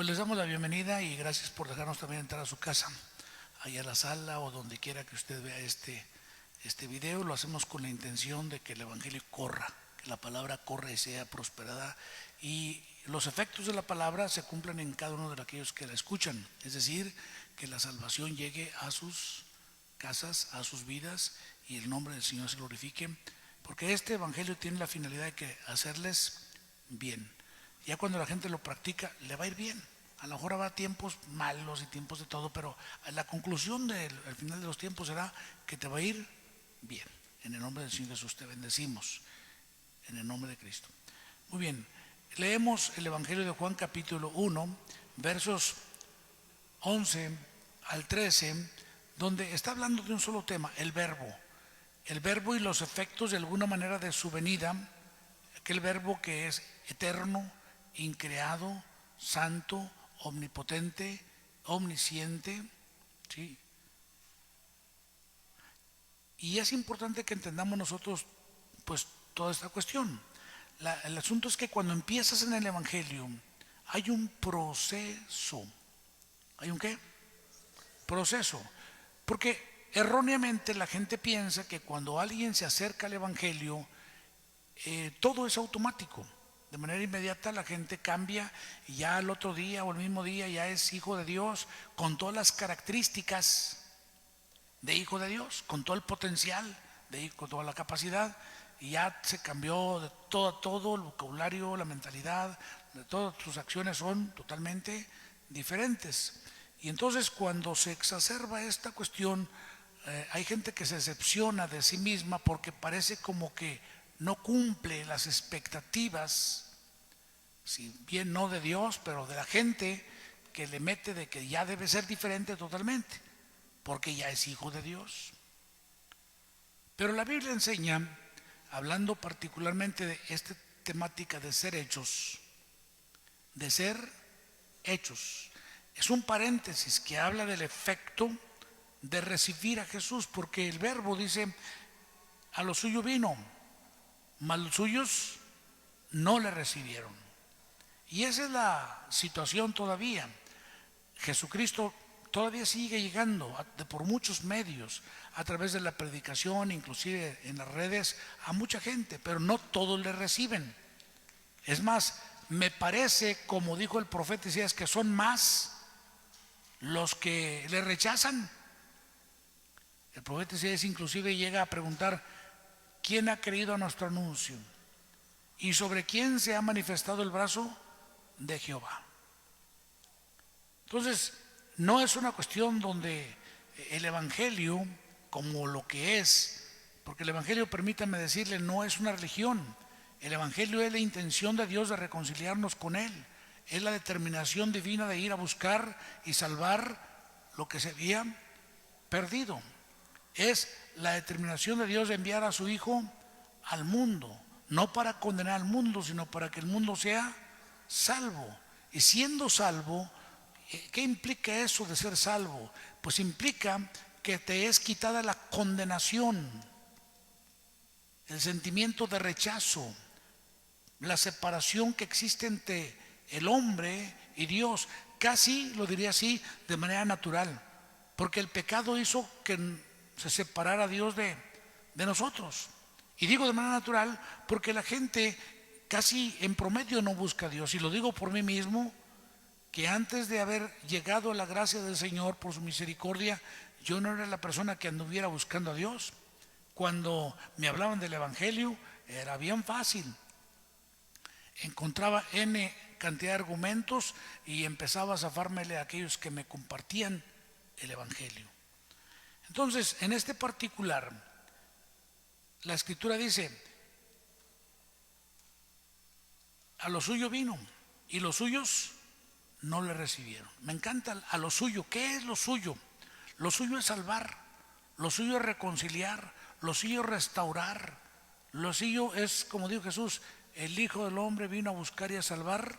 Pues les damos la bienvenida y gracias por dejarnos también entrar a su casa, allá a la sala o donde quiera que usted vea este video. Lo hacemos con la intención de que el Evangelio corra, que la palabra corra y sea prosperada, y los efectos de la palabra se cumplan en cada uno de aquellos que la escuchan, es decir, que la salvación llegue a sus casas, a sus vidas, y el nombre del Señor se glorifique, porque este Evangelio tiene la finalidad de que hacerles bien. Ya cuando la gente lo practica, le va a ir bien. A lo mejor habrá tiempos malos y tiempos de todo, pero la conclusión al final de los tiempos será que te va a ir bien. En el nombre del Señor Jesús te bendecimos, en el nombre de Cristo. Muy bien, leemos el Evangelio de Juan capítulo 1, versos 11 al 13, donde está hablando de un solo tema, el verbo y los efectos de alguna manera de su venida, aquel verbo que es eterno, increado, santo, omnipotente, omnisciente, ¿sí? Y es importante que entendamos nosotros pues toda esta cuestión. El asunto es que cuando empiezas en el Evangelio hay un proceso. ¿Hay un qué? Proceso. Porque erróneamente la gente piensa que cuando alguien se acerca al Evangelio todo es automático. De manera inmediata la gente cambia y ya al otro día o el mismo día ya es hijo de Dios, con todas las características de hijo de Dios, con todo el potencial de hijo, con toda la capacidad, y ya se cambió de todo el vocabulario, la mentalidad, de todas sus acciones son totalmente diferentes. Y entonces cuando se exacerba esta cuestión, hay gente que se decepciona de sí misma porque parece como que no cumple las expectativas, si bien no de Dios, pero de la gente que le mete de que ya debe ser diferente totalmente, porque ya es hijo de Dios. Pero la Biblia enseña, hablando particularmente de esta temática de ser hechos, es un paréntesis que habla del efecto de recibir a Jesús, porque el verbo dice, a lo suyo vino, mas los suyos no le recibieron. Y esa es la situación todavía. Jesucristo todavía sigue llegando por muchos medios, a través de la predicación, inclusive en las redes, a mucha gente, pero no todos le reciben. Es más, me parece, como dijo el profeta Isaías, que son más los que le rechazan. El profeta Isaías inclusive llega a preguntar: ¿quién ha creído a nuestro anuncio? ¿Y sobre quién se ha manifestado el brazo de Jehová? Entonces, no es una cuestión donde el Evangelio, como lo que es, porque el Evangelio, permítanme decirle, no es una religión. El Evangelio es la intención de Dios de reconciliarnos con Él. Es la determinación divina de ir a buscar y salvar lo que se había perdido. Es la determinación de Dios de enviar a su Hijo al mundo, no para condenar al mundo, sino para que el mundo sea salvo. Y siendo salvo, ¿qué implica eso de ser salvo? Pues implica que te es quitada la condenación, el sentimiento de rechazo, la separación que existe entre el hombre y Dios, casi lo diría así, de manera natural, porque el pecado hizo que se separara Dios de nosotros. Y digo de manera natural porque la gente casi en promedio no busca a Dios, y lo digo por mí mismo, que antes de haber llegado a la gracia del Señor por su misericordia, yo no era la persona que anduviera buscando a Dios. Cuando me hablaban del Evangelio era bien fácil, encontraba N cantidad de argumentos y empezaba a zafármele a aquellos que me compartían el Evangelio. Entonces, en este particular, la Escritura dice: a lo suyo vino y los suyos no le recibieron. Me encanta a lo suyo. ¿Qué es lo suyo? Lo suyo es salvar, lo suyo es reconciliar, lo suyo es restaurar, lo suyo es, como dijo Jesús, el Hijo del Hombre vino a buscar y a salvar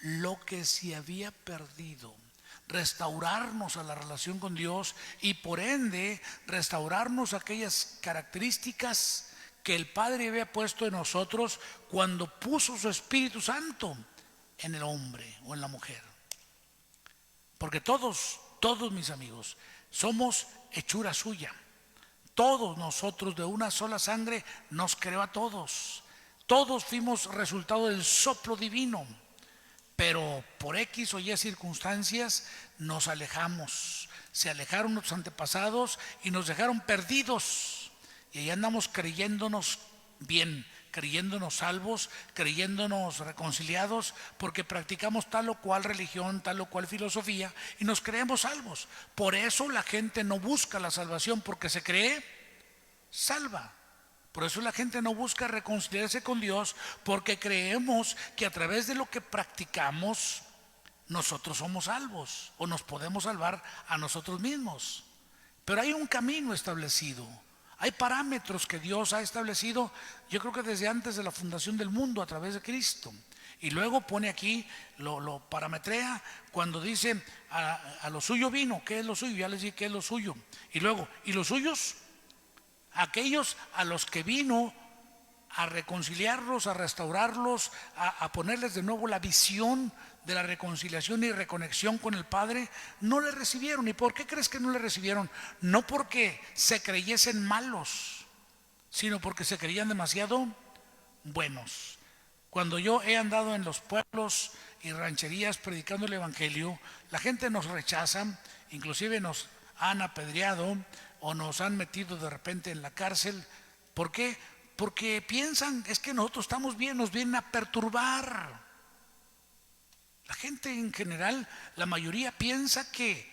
lo que se había perdido. Restaurarnos a la relación con Dios y por ende restaurarnos aquellas características que el Padre había puesto en nosotros cuando puso su Espíritu Santo en el hombre o en la mujer. Porque todos mis amigos, somos hechura suya. Todos nosotros de una sola sangre nos creó a todos. Todos fuimos resultado del soplo divino. Pero por X o Y circunstancias nos alejamos. Se alejaron nuestros antepasados y nos dejaron perdidos. Y ahí andamos creyéndonos bien, creyéndonos salvos, creyéndonos reconciliados, porque practicamos tal o cual religión, tal o cual filosofía, y nos creemos salvos. Por eso la gente no busca la salvación, porque se cree salva. Por eso la gente no busca reconciliarse con Dios, porque creemos que a través de lo que practicamos nosotros somos salvos o nos podemos salvar a nosotros mismos. Pero hay un camino establecido, hay parámetros que Dios ha establecido, yo creo que desde antes de la fundación del mundo a través de Cristo. Y luego pone aquí, lo parametrea cuando dice a lo suyo vino. ¿Qué es lo suyo? Ya les dije qué es lo suyo. Y luego, ¿y los suyos? Aquellos a los que vino a reconciliarlos, a restaurarlos, a ponerles de nuevo la visión de la reconciliación y reconexión con el Padre, no le recibieron. ¿Y por qué crees que no le recibieron? No porque se creyesen malos, sino porque se creían demasiado buenos. Cuando yo he andado en los pueblos y rancherías predicando el Evangelio, la gente nos rechaza, inclusive nos han apedreado o nos han metido de repente en la cárcel. ¿Por qué? Porque piensan, es que nosotros estamos bien, nos vienen a perturbar. La gente en general, la mayoría piensa que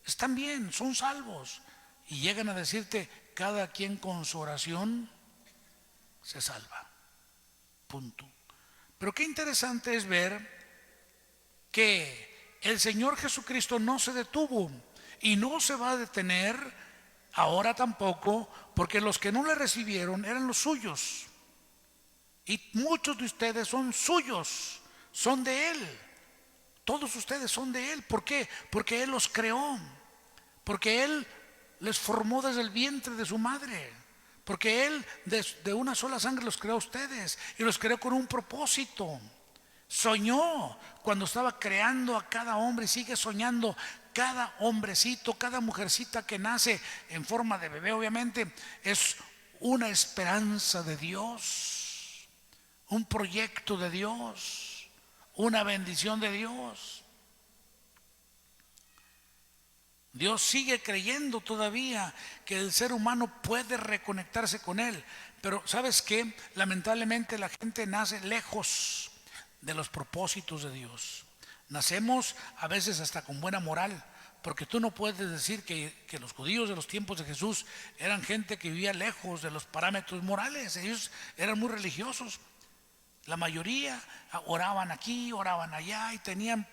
están bien, son salvos. Y llegan a decirte, cada quien con su oración se salva. Punto. Pero qué interesante es ver que el Señor Jesucristo no se detuvo y no se va a detener ahora tampoco, porque los que no le recibieron eran los suyos. Y muchos de ustedes son suyos, son de Él. Todos ustedes son de Él. ¿Por qué? Porque Él los creó. Porque Él les formó desde el vientre de su madre. Porque Él de una sola sangre los creó a ustedes. Y los creó con un propósito. Soñó cuando estaba creando a cada hombre y sigue soñando. Cada hombrecito, cada mujercita que nace en forma de bebé, obviamente, es una esperanza de Dios, un proyecto de Dios, una bendición de Dios. Dios sigue creyendo todavía que el ser humano puede reconectarse con Él. Pero ¿sabes qué? Lamentablemente la gente nace lejos de los propósitos de Dios. Nacemos a veces hasta con buena moral, porque tú no puedes decir que los judíos de los tiempos de Jesús eran gente que vivía lejos de los parámetros morales. Ellos eran muy religiosos. La mayoría oraban aquí, oraban allá y tenían,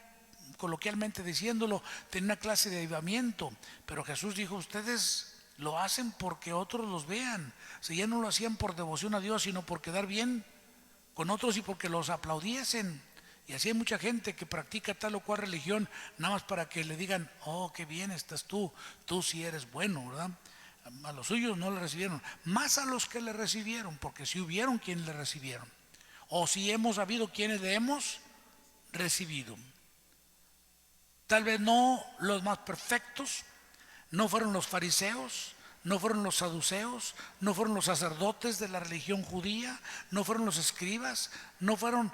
coloquialmente diciéndolo, tenían una clase de avivamiento. Pero Jesús dijo, ustedes lo hacen porque otros los vean. O sea, ya no lo hacían por devoción a Dios, sino por quedar bien con otros y porque los aplaudiesen. Y así hay mucha gente que practica tal o cual religión nada más para que le digan, oh, qué bien estás tú sí eres bueno, ¿verdad? A los suyos no le recibieron, más a los que le recibieron, porque si hubieron quienes le recibieron, o si hemos habido quienes le hemos recibido. Tal vez no los más perfectos, no fueron los fariseos, no fueron los saduceos, no fueron los sacerdotes de la religión judía, no fueron los escribas, no fueron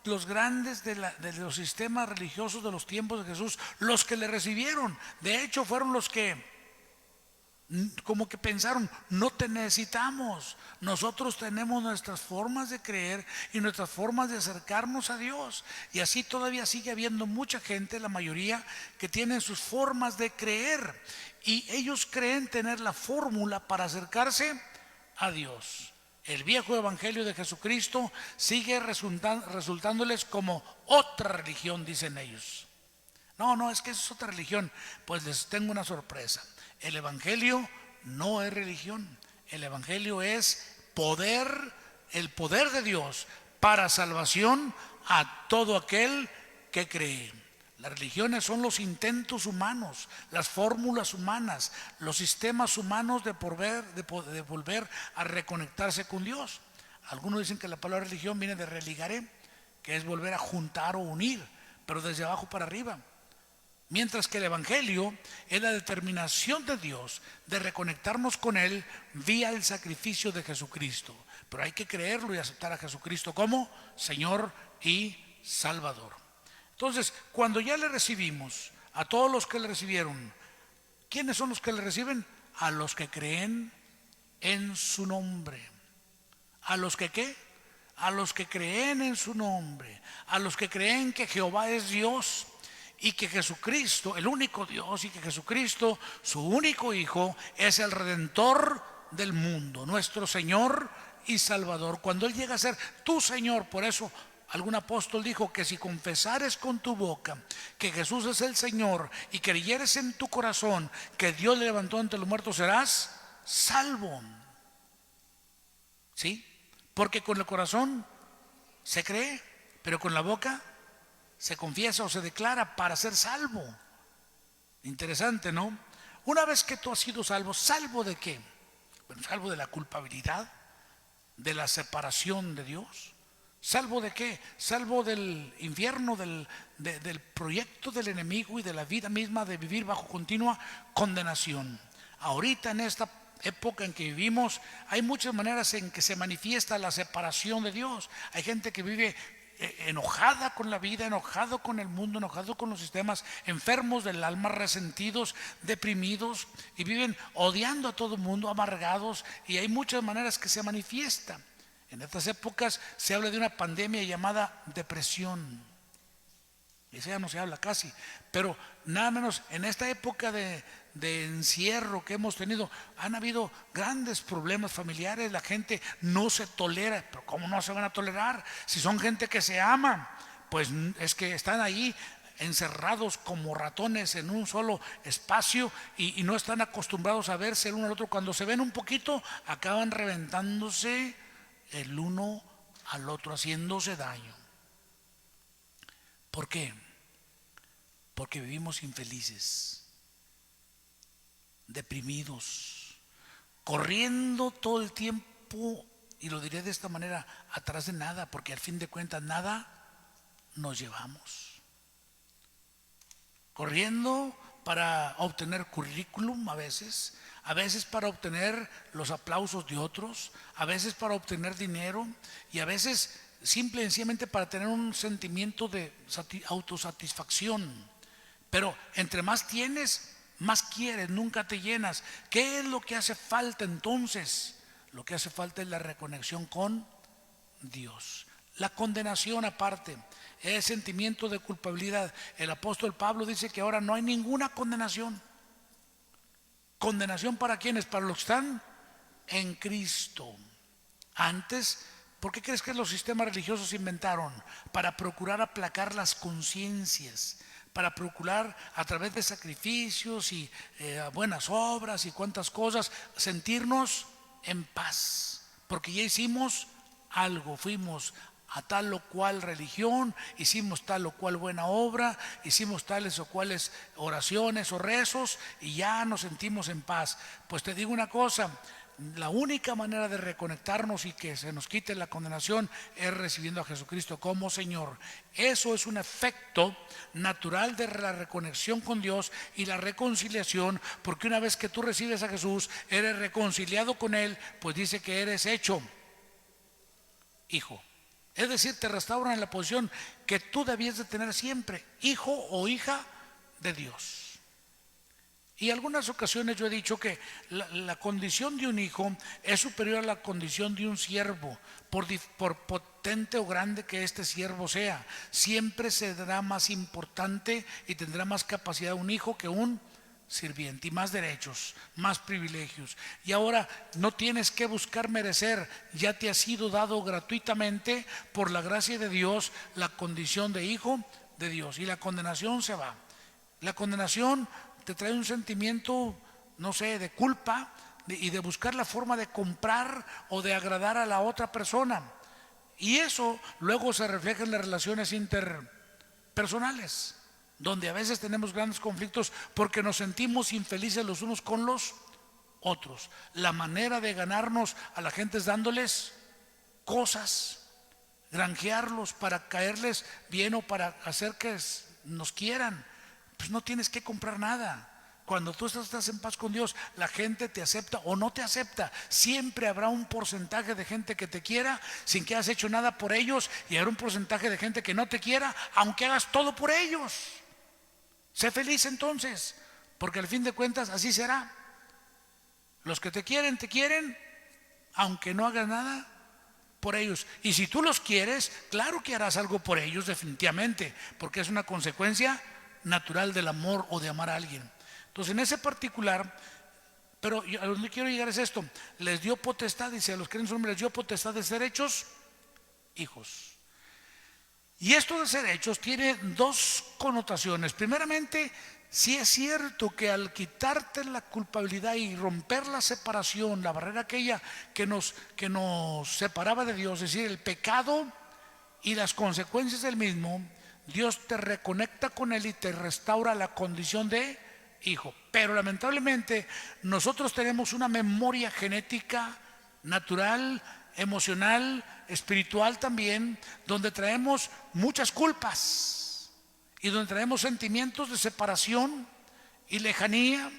los grandes de los sistemas religiosos de los tiempos de Jesús, los que le recibieron. De hecho fueron los que como que pensaron, no te necesitamos, nosotros tenemos nuestras formas de creer y nuestras formas de acercarnos a Dios. Y así todavía sigue habiendo mucha gente, la mayoría, que tienen sus formas de creer y ellos creen tener la fórmula para acercarse a Dios. El viejo evangelio de Jesucristo sigue resultándoles como otra religión, dicen ellos. No, es que eso es otra religión. Pues les tengo una sorpresa. El evangelio no es religión. El evangelio es poder, el poder de Dios para salvación a todo aquel que cree. Las religiones son los intentos humanos, las fórmulas humanas, los sistemas humanos de volver a reconectarse con Dios. Algunos dicen que la palabra religión viene de religare, que es volver a juntar o unir, pero desde abajo para arriba. Mientras que el Evangelio es la determinación de Dios de reconectarnos con Él vía el sacrificio de Jesucristo. Pero hay que creerlo y aceptar a Jesucristo como Señor y Salvador. Entonces, cuando ya le recibimos, a todos los que le recibieron, ¿quiénes son los que le reciben? A los que creen en su nombre. ¿A los que qué? A los que creen en su nombre. A los que creen que Jehová es Dios y que Jesucristo, el único Dios, y que Jesucristo, su único Hijo, es el Redentor del mundo, nuestro Señor y Salvador. Cuando Él llega a ser tu Señor, por eso algún apóstol dijo que si confesares con tu boca que Jesús es el Señor y creyeres en tu corazón que Dios le levantó entre los muertos, serás salvo. ¿Sí? Porque con el corazón se cree, pero con la boca se confiesa o se declara para ser salvo. Interesante, ¿no? Una vez que tú has sido salvo, ¿salvo de qué? Bueno, salvo de la culpabilidad, de la separación de Dios. ¿Salvo de qué? Salvo del infierno, del proyecto del enemigo y de la vida misma de vivir bajo continua condenación. Ahorita en esta época en que vivimos hay muchas maneras en que se manifiesta la separación de Dios. Hay gente que vive enojada con la vida, enojado con el mundo, enojado con los sistemas, enfermos del alma, resentidos, deprimidos, y viven odiando a todo el mundo, amargados, y hay muchas maneras que se manifiestan. En estas épocas se habla de una pandemia llamada depresión. Eso ya no se habla casi, pero nada menos en esta época de encierro que hemos tenido, han habido grandes problemas familiares. La gente no se tolera. Pero ¿cómo no se van a tolerar? Si son gente que se ama, pues es que están ahí encerrados como ratones en un solo espacio y no están acostumbrados a verse el uno al otro. Cuando se ven un poquito, acaban reventándose el uno al otro, haciéndose daño. ¿Por qué? Porque vivimos infelices, deprimidos, corriendo todo el tiempo, y lo diré de esta manera, atrás de nada, porque al fin de cuentas nada nos llevamos. Corriendo para obtener currículum a veces para obtener los aplausos de otros, a veces para obtener dinero, y a veces simple y sencillamente para tener un sentimiento de autosatisfacción. Pero entre más tienes, más quieres, nunca te llenas. ¿Qué es lo que hace falta entonces? Lo que hace falta es la reconexión con Dios. La condenación aparte, el sentimiento de culpabilidad. El apóstol Pablo dice que ahora no hay ninguna condenación. ¿Condenación para quiénes? Para los que están en Cristo. Antes, ¿por qué crees que los sistemas religiosos se inventaron? Para procurar aplacar las conciencias, para procurar a través de sacrificios y buenas obras y cuantas cosas sentirnos en paz, porque ya hicimos algo, fuimos a tal o cual religión, hicimos tal o cual buena obra, hicimos tales o cuales oraciones o rezos y ya nos sentimos en paz. Pues te digo una cosa, la única manera de reconectarnos y que se nos quite la condenación es recibiendo a Jesucristo como Señor. Eso es un efecto natural de la reconexión con Dios y la reconciliación, porque una vez que tú recibes a Jesús, eres reconciliado con Él, pues dice que eres hecho hijo. Es decir, te restauran en la posición que tú debías de tener siempre, hijo o hija de Dios. Y en algunas ocasiones yo he dicho que la condición de un hijo es superior a la condición de un siervo, por potente o grande que este siervo sea. Siempre será más importante y tendrá más capacidad un hijo que un sirviente, y más derechos, más privilegios. Y ahora no tienes que buscar merecer, ya te ha sido dado gratuitamente por la gracia de Dios la condición de hijo de Dios, y la condenación se va. La condenación te trae un sentimiento, no sé, de culpa y de buscar la forma de comprar o de agradar a la otra persona, y eso luego se refleja en las relaciones interpersonales, donde a veces tenemos grandes conflictos porque nos sentimos infelices los unos con los otros. La manera de ganarnos a la gente es dándoles cosas, granjearlos para caerles bien o para hacer que nos quieran. pues no tienes que comprar nada. Cuando tú estás en paz con Dios, la gente te acepta o no te acepta. Siempre habrá un porcentaje de gente que te quiera sin que hayas hecho nada por ellos, y habrá un porcentaje de gente que no te quiera aunque hagas todo por ellos. Sé feliz entonces, porque al fin de cuentas así será. Los que te quieren aunque no hagas nada por ellos. Y si tú los quieres, claro que harás algo por ellos definitivamente, porque es una consecuencia natural del amor o de amar a alguien. Entonces, en ese particular, pero a donde quiero llegar es esto: les dio potestad, dice, a los que en su nombre les dio potestad de ser hechos hijos. Y esto de ser hechos tiene dos connotaciones. Primeramente, sí es cierto que al quitarte la culpabilidad y romper la separación, la barrera aquella que nos separaba de Dios, es decir, el pecado y las consecuencias del mismo, Dios te reconecta con Él y te restaura la condición de hijo. Pero lamentablemente nosotros tenemos una memoria genética, natural, emocional, espiritual también, donde traemos muchas culpas y donde traemos sentimientos de separación y lejanía,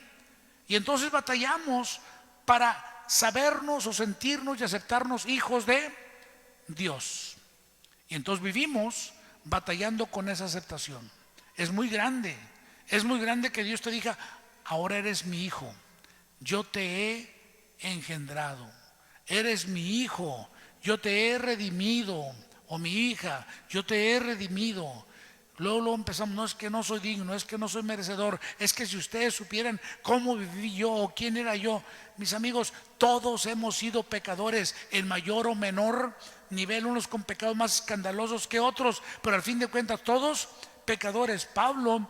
y entonces batallamos para sabernos o sentirnos y aceptarnos hijos de Dios. Y entonces vivimos batallando con esa aceptación. Es muy grande que Dios te diga: ahora eres mi hijo, yo te he engendrado, eres mi hijo, yo te he redimido, o mi hija, yo te he redimido. Luego empezamos: no es que no soy digno, es que no soy merecedor, es que si ustedes supieran cómo viví yo o quién era yo. Mis amigos, todos hemos sido pecadores en mayor o menor nivel, unos con pecados más escandalosos que otros, pero al fin de cuentas todos pecadores. Pablo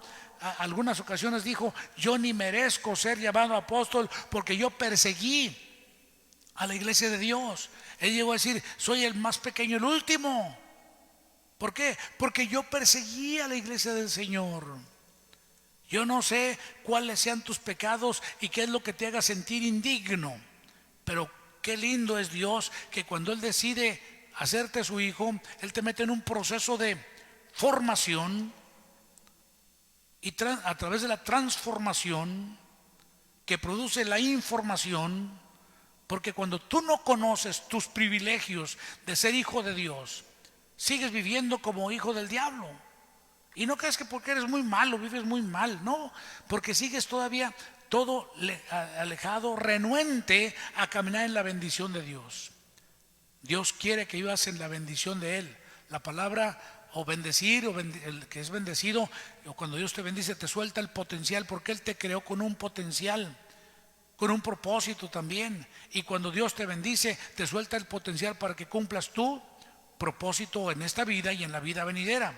algunas ocasiones dijo: yo ni merezco ser llamado apóstol porque yo perseguí a la iglesia de Dios. Él llegó a decir: soy el más pequeño, el último. ¿Por qué? Porque yo perseguí a la iglesia del Señor. Yo no sé cuáles sean tus pecados y qué es lo que te haga sentir indigno, pero qué lindo es Dios, que cuando Él decide hacerte su hijo, Él te mete en un proceso de formación, y a través de la transformación que produce la información. Porque cuando tú no conoces tus privilegios de ser hijo de Dios, sigues viviendo como hijo del diablo. Y no crees que porque eres muy malo vives muy mal, no, porque sigues todavía todo alejado, renuente a caminar en la bendición de Dios. Dios quiere que vivas en la bendición de Él. La palabra o bendecir, el que es bendecido, o cuando Dios te bendice, te suelta el potencial, porque Él te creó con un potencial, con un propósito también. Y cuando Dios te bendice, te suelta el potencial para que cumplas tu propósito en esta vida y en la vida venidera.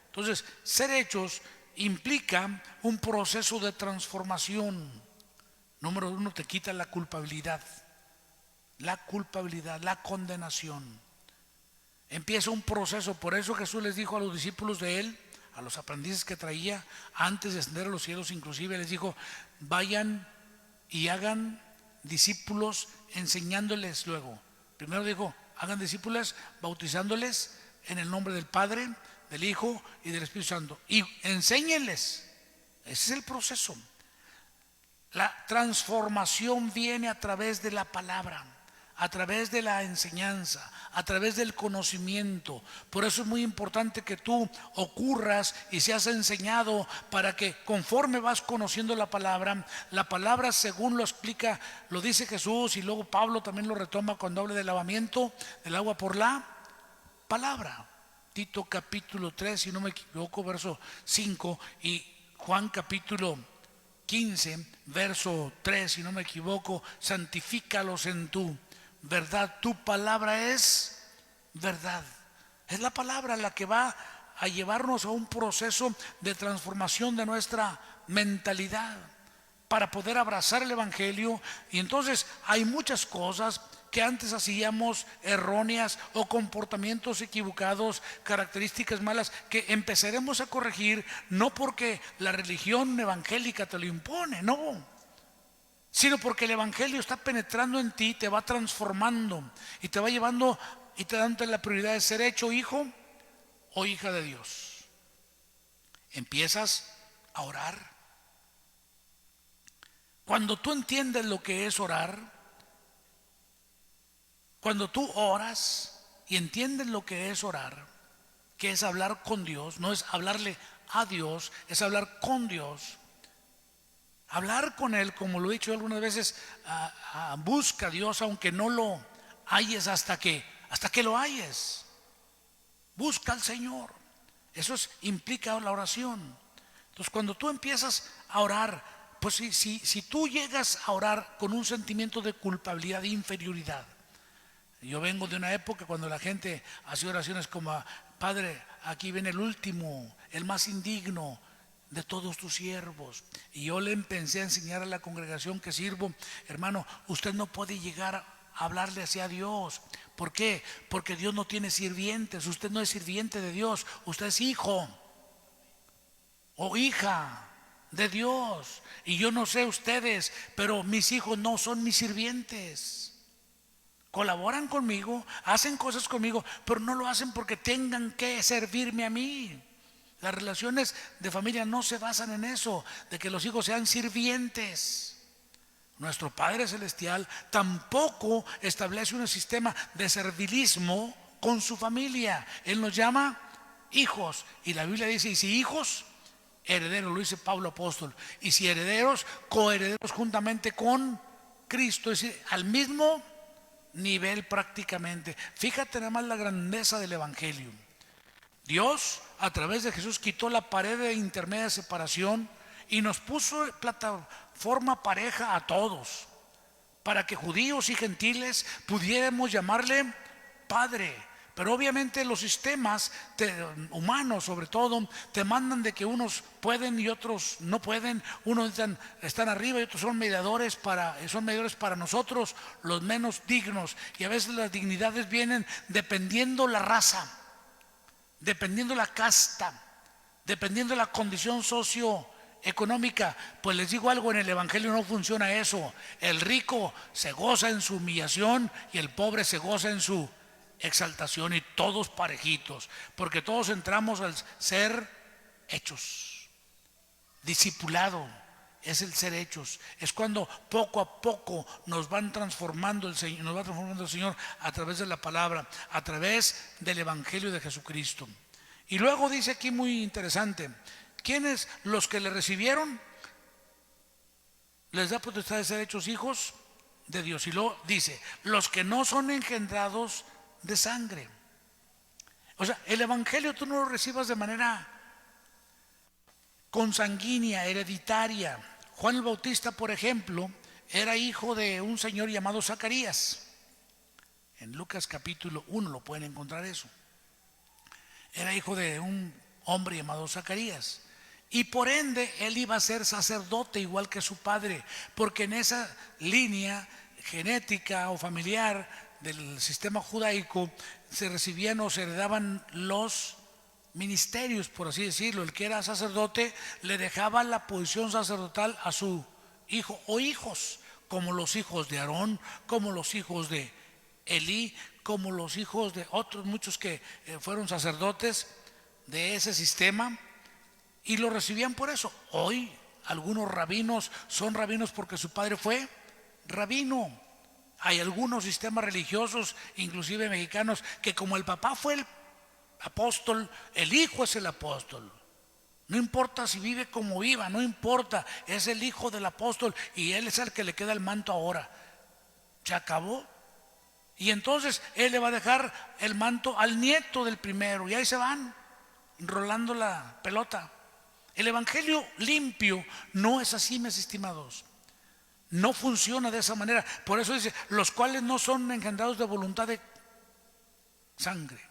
Entonces, ser hechos implica un proceso de transformación. Número uno, te quita la culpabilidad, la condenación. Empieza un proceso. Por eso Jesús les dijo a los discípulos de Él, a los aprendices que traía, antes de ascender a los cielos, inclusive les dijo: vayan y hagan discípulos, enseñándoles. Luego, primero dijo: hagan discípulos, bautizándoles en el nombre del Padre, del Hijo y del Espíritu Santo, y enséñenles. Ese es el proceso. La transformación viene a través de la palabra, a través de la enseñanza, a través del conocimiento. Por eso es muy importante que tú ocurras y seas enseñado, para que conforme vas conociendo la palabra, según lo explica, lo dice Jesús, y luego Pablo también lo retoma cuando habla del lavamiento del agua por la palabra. Tito capítulo 3, si no me equivoco, verso 5, y Juan capítulo 15, verso 3, si no me equivoco: santifícalos en tu verdad, tu palabra es verdad. Es la palabra la que va a llevarnos a un proceso de transformación de nuestra mentalidad para poder abrazar el evangelio. Y entonces hay muchas cosas que antes hacíamos erróneas, o comportamientos equivocados, características malas, que empezaremos a corregir, no porque la religión evangélica te lo impone, no, sino porque el evangelio está penetrando en ti, te va transformando y te va llevando y te dando la prioridad de ser hecho hijo o hija de Dios. Empiezas a orar. Cuando tú entiendes lo que es orar, cuando tú oras y entiendes lo que es orar, que es hablar con Dios, no es hablarle a Dios, es hablar con Dios. Hablar con Él, como lo he dicho algunas veces, busca a Dios aunque no lo halles hasta que lo halles. Busca al Señor. Eso implica la oración. Entonces, cuando tú empiezas a orar, pues si tú llegas a orar con un sentimiento de culpabilidad, de inferioridad. Yo vengo de una época cuando la gente hacía oraciones como: Padre, aquí viene el último, el más indigno de todos tus siervos. Y yo le empecé a enseñar a la congregación que sirvo: hermano, usted no puede llegar a hablarle hacia Dios. ¿Por qué? Porque Dios no tiene sirvientes. Usted no es sirviente de Dios, usted es hijo o hija de Dios. Y yo no sé ustedes, pero mis hijos no son mis sirvientes. Colaboran conmigo, hacen cosas conmigo, pero no lo hacen porque tengan que servirme a mí. Las relaciones de familia no se basan en eso, de que los hijos sean sirvientes. Nuestro Padre Celestial tampoco establece un sistema de servilismo con su familia. Él nos llama hijos, y la Biblia dice: y si hijos, herederos, lo dice Pablo apóstol, y si herederos, coherederos juntamente con Cristo, es decir, al mismo nivel prácticamente. Fíjate nada más la grandeza del Evangelio. Dios, a través de Jesús, quitó la pared de intermedia separación y nos puso plataforma pareja a todos, para que judíos y gentiles pudiéramos llamarle Padre. Pero obviamente los sistemas humanos, sobre todo, te mandan de que unos pueden y otros no pueden. Unos están arriba y otros son mediadores para nosotros, los menos dignos. Y a veces las dignidades vienen dependiendo la raza, dependiendo la casta, dependiendo la condición socioeconómica. Pues les digo algo: en el Evangelio no funciona eso. El rico se goza en su humillación y el pobre se goza en su exaltación, y todos parejitos, porque todos entramos al ser hechos. Discipulado es el ser hechos, es cuando poco a poco nos va transformando el Señor a través de la palabra, a través del Evangelio de Jesucristo. Y luego dice aquí muy interesante: ¿quiénes? Los que le recibieron les da potestad de ser hechos hijos de Dios. Y luego dice: los que no son engendrados de sangre. O sea, el Evangelio tú no lo recibas de manera consanguínea, hereditaria. Juan el Bautista, por ejemplo, era hijo de un señor llamado Zacarías. En Lucas capítulo 1 lo pueden encontrar eso. Era hijo de un hombre llamado Zacarías, y por ende él iba a ser sacerdote igual que su padre, porque en esa línea genética o familiar del sistema judaico se recibían o se heredaban los ministerios, por así decirlo. El que era sacerdote le dejaba la posición sacerdotal a su hijo o hijos, como los hijos de Aarón, como los hijos de Elí, como los hijos de otros muchos que fueron sacerdotes de ese sistema, y lo recibían por eso. Hoy algunos rabinos son rabinos porque su padre fue rabino. Hay algunos sistemas religiosos, inclusive mexicanos, que como el papá fue el apóstol, el hijo es el apóstol. No importa si vive como viva, no importa, es el hijo del apóstol y él es el que le queda el manto ahora. Se acabó. Y entonces él le va a dejar el manto al nieto del primero, y ahí se van rolando la pelota. El Evangelio limpio no es así, mis estimados. No funciona de esa manera. Por eso dice: los cuales no son engendrados de voluntad de sangre.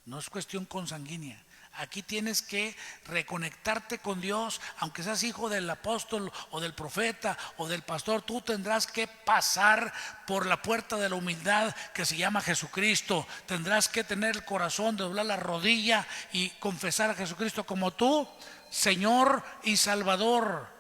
No es cuestión consanguínea. Aquí tienes que reconectarte con Dios. Aunque seas hijo del apóstol o del profeta o del pastor, tú tendrás que pasar por la puerta de la humildad que se llama Jesucristo. Tendrás que tener el corazón de doblar la rodilla y confesar a Jesucristo como tu Señor y Salvador,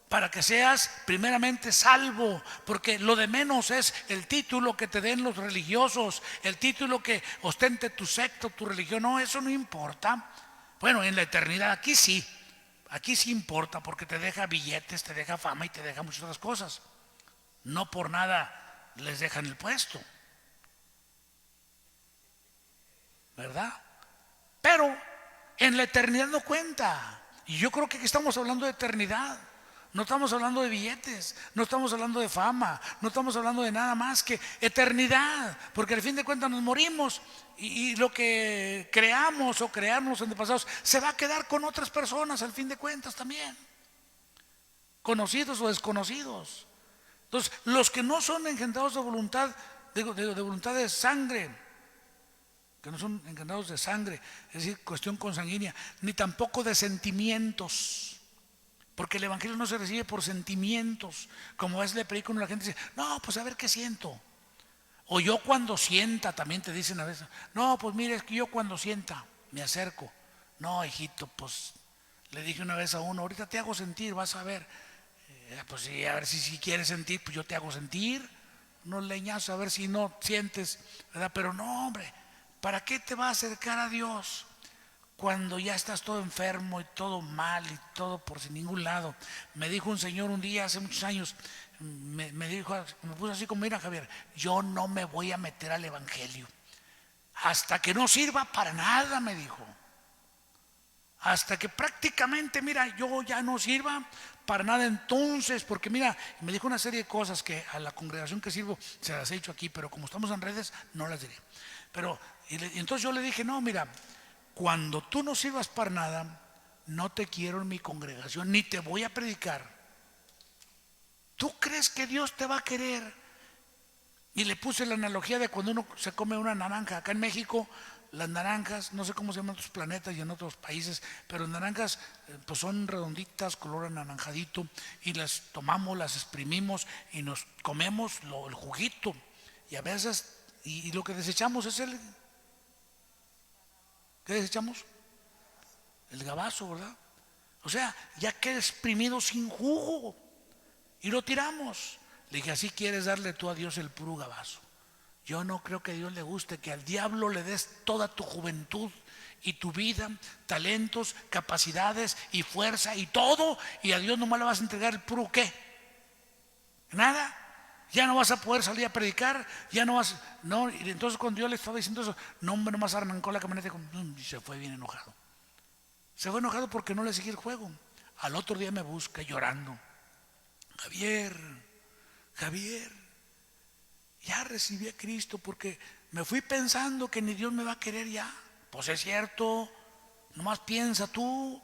para que seas primeramente salvo. Porque lo de menos es el título que te den los religiosos, el título que ostente tu secta, tu religión. No, eso no importa. Bueno, en la eternidad aquí sí, Aquí sí importa porque te deja billetes, te deja fama y te deja muchas otras cosas. No por nada les dejan el puesto, ¿verdad? Pero en la eternidad no cuenta. Y yo creo que aquí estamos hablando de eternidad. No estamos hablando de billetes, no estamos hablando de fama, no estamos hablando de nada más que eternidad, porque al fin de cuentas nos morimos y lo que creamos o crearon los antepasados se va a quedar con otras personas al fin de cuentas también, conocidos o desconocidos. Entonces, los que no son engendrados de voluntad, de voluntad de sangre, que no son engendrados de sangre, es decir, cuestión consanguínea, ni tampoco de sentimientos. Porque el evangelio no se recibe por sentimientos, como a veces le predico a la gente y dice, no, pues a ver qué siento. O yo cuando sienta, también te dicen a veces, no, pues mire, es que yo cuando sienta, me acerco. No, hijito, pues le dije una vez a uno, ahorita te hago sentir, vas a ver. Pues sí, a ver si quieres sentir, pues yo te hago sentir. No leñazo, a ver si no sientes, ¿verdad? Pero no, hombre, ¿para qué te va a acercar a Dios cuando ya estás todo enfermo y todo mal y todo por sin ningún lado? Me dijo un señor un día hace muchos años, me dijo, me puso así como, mira Javier, yo no me voy a meter al evangelio hasta que no sirva para nada, me dijo. Hasta que prácticamente, mira, yo ya no sirva para nada entonces, porque mira, me dijo una serie de cosas que a la congregación que sirvo se las he dicho aquí, pero como estamos en redes no las diré. Pero y entonces yo le dije, no, mira, cuando tú no sirvas para nada, no te quiero en mi congregación, ni te voy a predicar. ¿Tú crees que Dios te va a querer? Y le puse la analogía de cuando uno se come una naranja. Acá en México, las naranjas, no sé cómo se llaman en otros planetas y en otros países, pero las naranjas pues son redonditas, color anaranjadito, y las tomamos, las exprimimos y nos comemos el juguito. Y a veces, y lo que desechamos es el... ¿Qué desechamos? El gabazo, ¿verdad? O sea, ya queda exprimido sin jugo y lo tiramos. Le dije, así quieres darle tú a Dios el puro gabazo. Yo no creo que a Dios le guste que al diablo le des toda tu juventud y tu vida, talentos, capacidades y fuerza y todo, y a Dios nomás le vas a entregar el puro ¿qué? Nada. Ya no vas a poder salir a predicar, ya no vas, no, y entonces cuando Dios le estaba diciendo eso, no, hombre, nomás arrancó la camioneta y se fue bien enojado. Se fue enojado porque no le seguí el juego. Al otro día me busca llorando. Javier, ya recibí a Cristo porque me fui pensando que ni Dios me va a querer ya. Pues es cierto, nomás piensa tú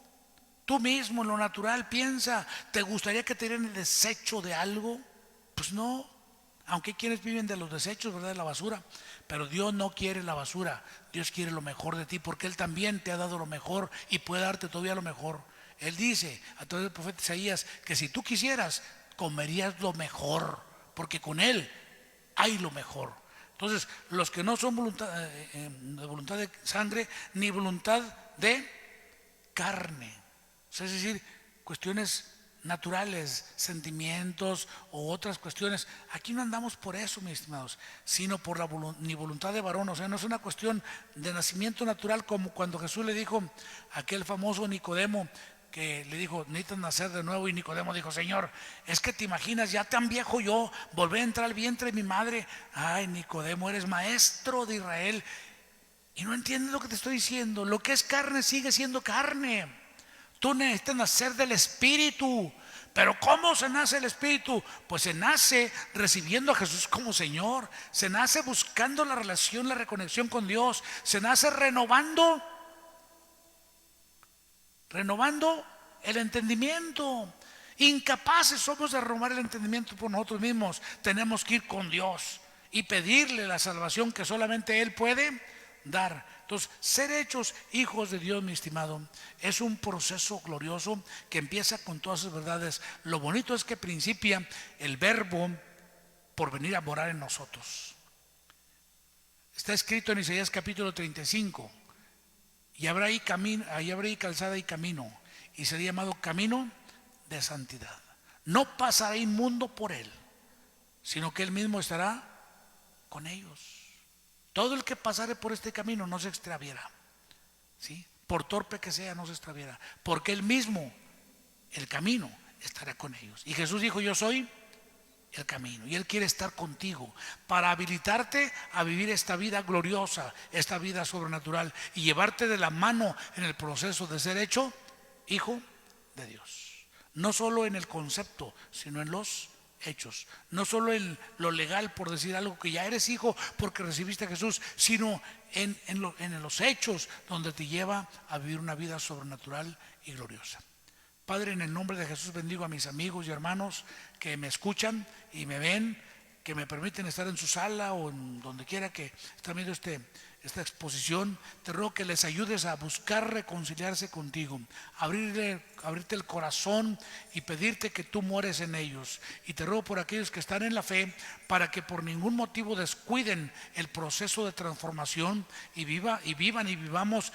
mismo en lo natural, piensa, ¿te gustaría que te dieran el desecho de algo? Pues no, aunque hay quienes viven de los desechos, ¿verdad? De la basura, pero Dios no quiere la basura, Dios quiere lo mejor de ti porque Él también te ha dado lo mejor y puede darte todavía lo mejor. Él dice a través del profeta Isaías que si tú quisieras, comerías lo mejor, porque con Él hay lo mejor. Entonces, los que no son de voluntad de sangre ni voluntad de carne, es decir, cuestiones naturales, sentimientos o otras cuestiones. Aquí no andamos por eso, mis estimados, sino por ni voluntad de varón. O sea, no es una cuestión de nacimiento natural, como cuando Jesús le dijo a aquel famoso Nicodemo, que le dijo, necesitas nacer de nuevo, y Nicodemo dijo, Señor, es que te imaginas, ya tan viejo yo, volver a entrar al vientre de mi madre. Ay, Nicodemo, eres maestro de Israel y no entiendes lo que te estoy diciendo. Lo que es carne sigue siendo carne. Tú necesitas nacer del Espíritu. Pero ¿cómo se nace el Espíritu? Pues se nace recibiendo a Jesús como Señor. Se nace buscando la relación, la reconexión con Dios. Se nace renovando el entendimiento. Incapaces somos de renovar el entendimiento por nosotros mismos. Tenemos que ir con Dios y pedirle la salvación que solamente Él puede dar. Entonces, ser hechos hijos de Dios, mi estimado, es un proceso glorioso que empieza con todas esas verdades. Lo bonito es que principia el verbo por venir a morar en nosotros. Está escrito en Isaías capítulo 35. Y habrá ahí camino, ahí habrá ahí calzada y camino, y será llamado camino de santidad. No pasará inmundo por él, sino que él mismo estará con ellos. Todo el que pasare por este camino no se extraviará, ¿sí? Por torpe que sea, no se extraviará, porque él mismo el camino, estará con ellos. Y Jesús dijo: yo soy el camino, y Él quiere estar contigo para habilitarte a vivir esta vida gloriosa, esta vida sobrenatural, y llevarte de la mano en el proceso de ser hecho hijo de Dios. No solo en el concepto, sino en los hechos. No solo en lo legal, por decir algo, que ya eres hijo porque recibiste a Jesús, sino en los hechos, donde te lleva a vivir una vida sobrenatural y gloriosa. Padre, en el nombre de Jesús bendigo a mis amigos y hermanos que me escuchan y me ven, que me permiten estar en su sala o en donde quiera que estén viendo esta exposición. Te ruego que les ayudes a buscar reconciliarse contigo, abrirte el corazón y pedirte que tú mueres en ellos. Y te ruego por aquellos que están en la fe, para que por ningún motivo descuiden el proceso de transformación y vivamos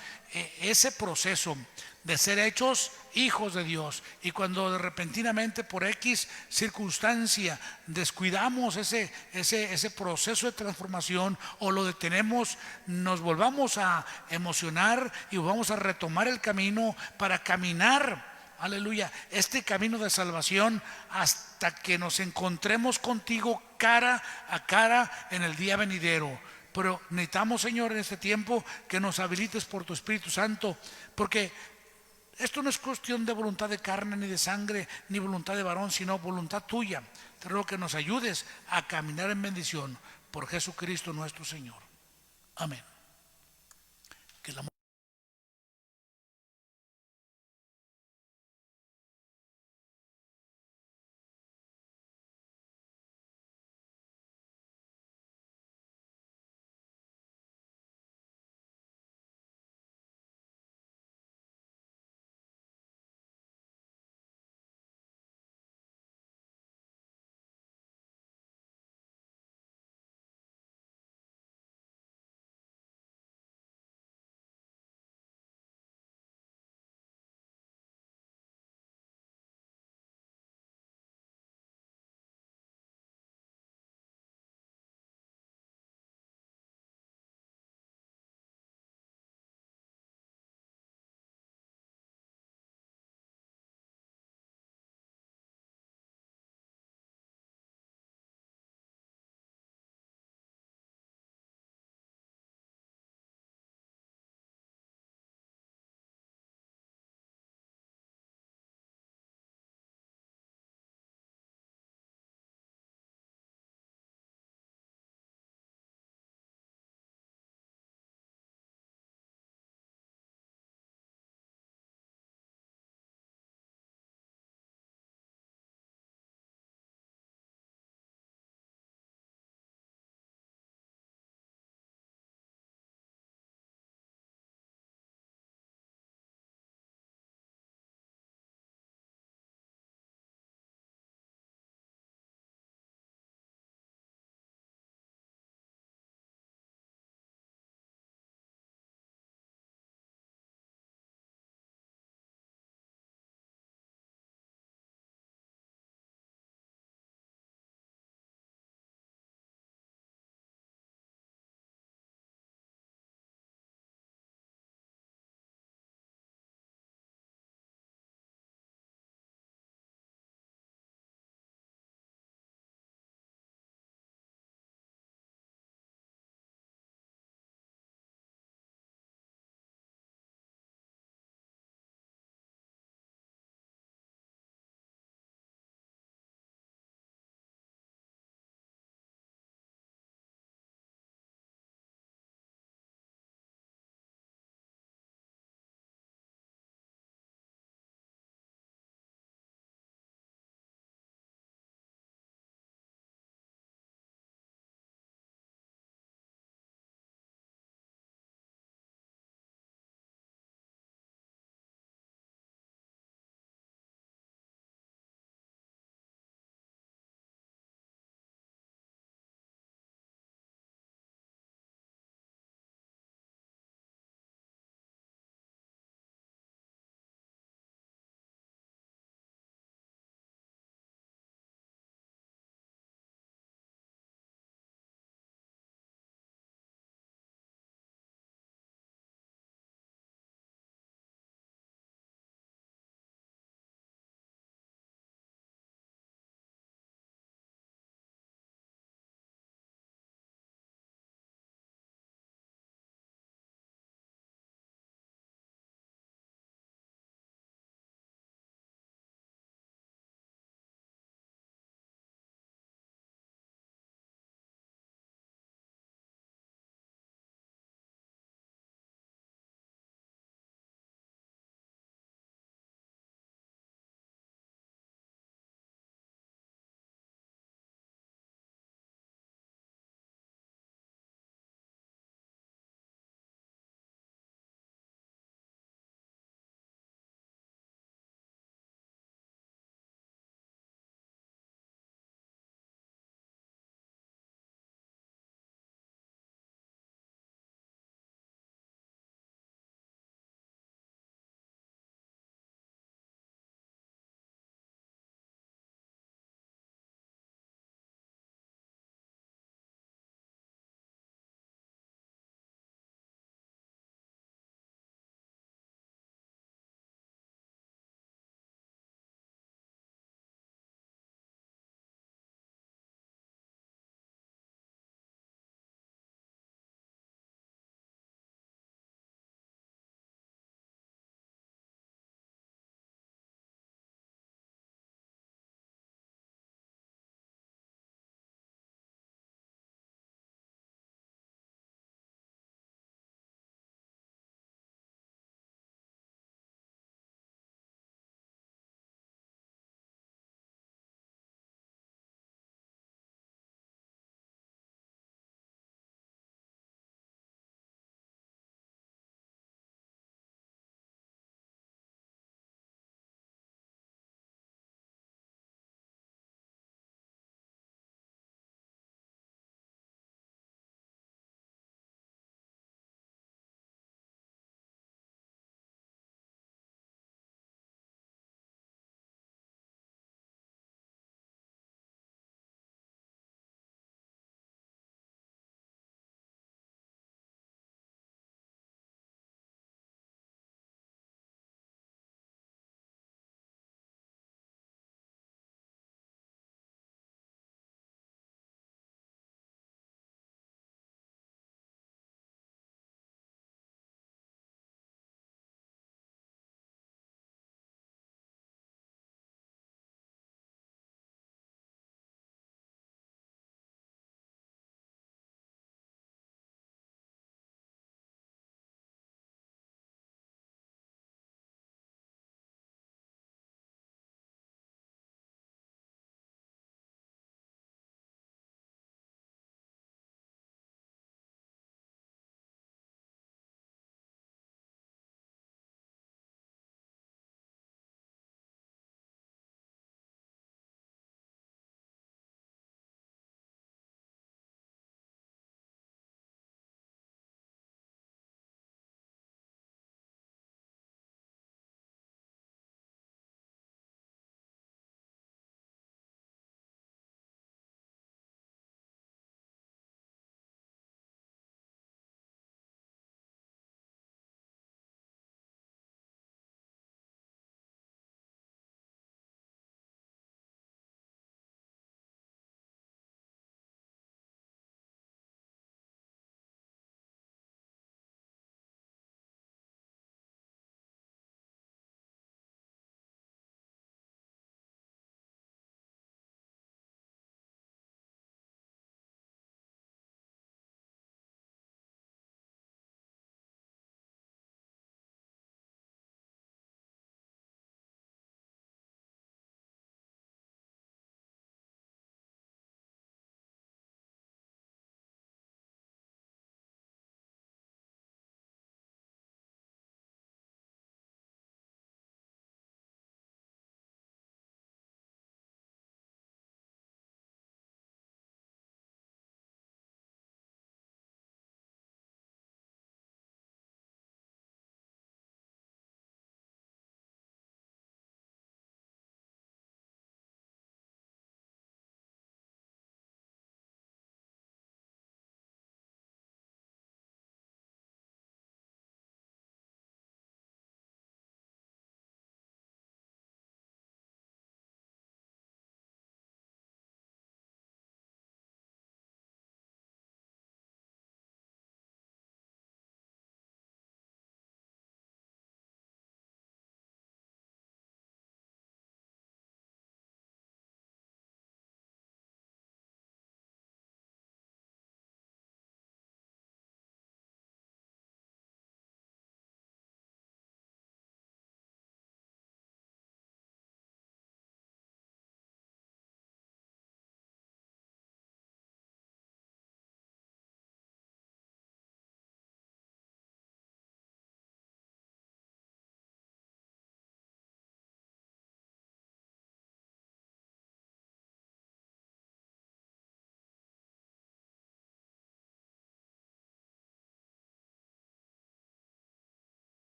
ese proceso de ser hechos hijos de Dios. Y cuando de repentinamente por X circunstancia descuidamos ese proceso de transformación o lo detenemos, nos volvamos a emocionar y vamos a retomar el camino para caminar, aleluya, este camino de salvación hasta que nos encontremos contigo cara a cara en el día venidero. Pero necesitamos, Señor, en este tiempo que nos habilites por tu Espíritu Santo, porque esto no es cuestión de voluntad de carne ni de sangre ni voluntad de varón, sino voluntad tuya. Te ruego que nos ayudes a caminar en bendición por Jesucristo nuestro Señor. Amén.